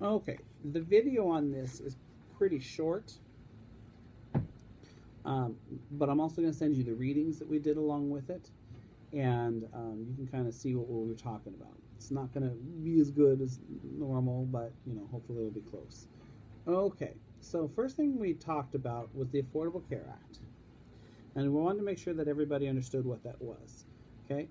Okay, the video on this is pretty short, but I'm also going to send you the readings that we did along with it, and you can kind of see what we were talking about. It's not going to be as good as normal, but hopefully it'll be close. Okay, so first thing we talked about was the Affordable Care Act, and we wanted to make sure that everybody understood what that was. Okay.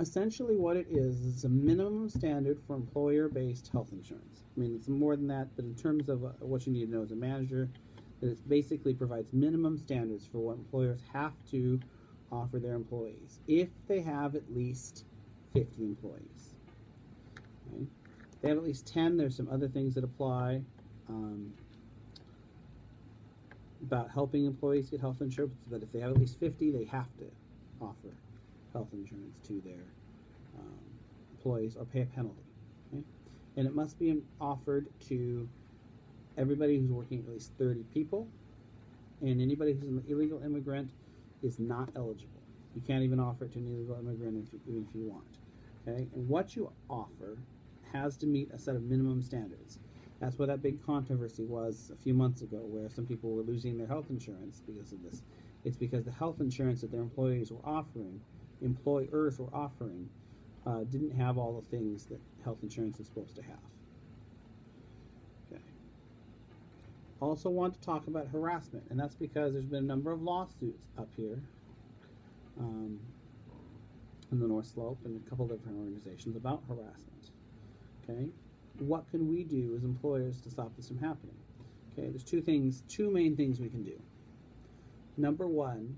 Essentially what it is a minimum standard for employer-based health insurance. I mean, it's more than that, but in terms of what you need to know as a manager, that it basically provides minimum standards for what employers have to offer their employees if they have at least 50 employees. Okay? If they have at least 10, there's some other things that apply about helping employees get health insurance, but if they have at least 50, they have to offer health insurance to their employees or pay a penalty. Okay? And it must be offered to everybody who's working at least 30 people, and anybody who's an illegal immigrant is not eligible. You can't even offer it to an illegal immigrant even if you want. Okay? And what you offer has to meet a set of minimum standards. That's what that big controversy was a few months ago, where some people were losing their health insurance because of this. It's because the health insurance that their employers were offering didn't have all the things that health insurance is supposed to have. Okay. Also want to talk about harassment, and that's because there's been a number of lawsuits up here in the North Slope and a couple of different organizations about harassment. Okay. What can we do as employers to stop this from happening? Okay, there's two main things we can do. Number one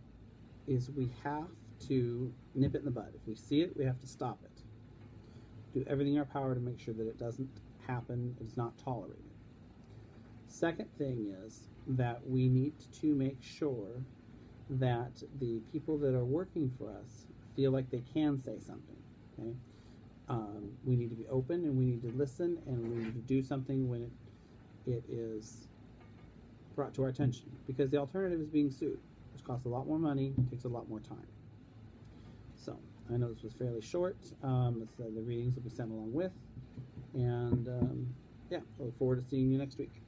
is we have to nip it in the bud. If we see it, we have to stop it. Do everything in our power to make sure that it doesn't happen, it's not tolerated. Second thing is that we need to make sure that the people that are working for us feel like they can say something. Okay? We need to be open, and we need to listen, and we need to do something when it is brought to our attention, because the alternative is being sued, which costs a lot more money, takes a lot more time. So I know this was fairly short. The readings will be sent along with, and yeah, I look forward to seeing you next week.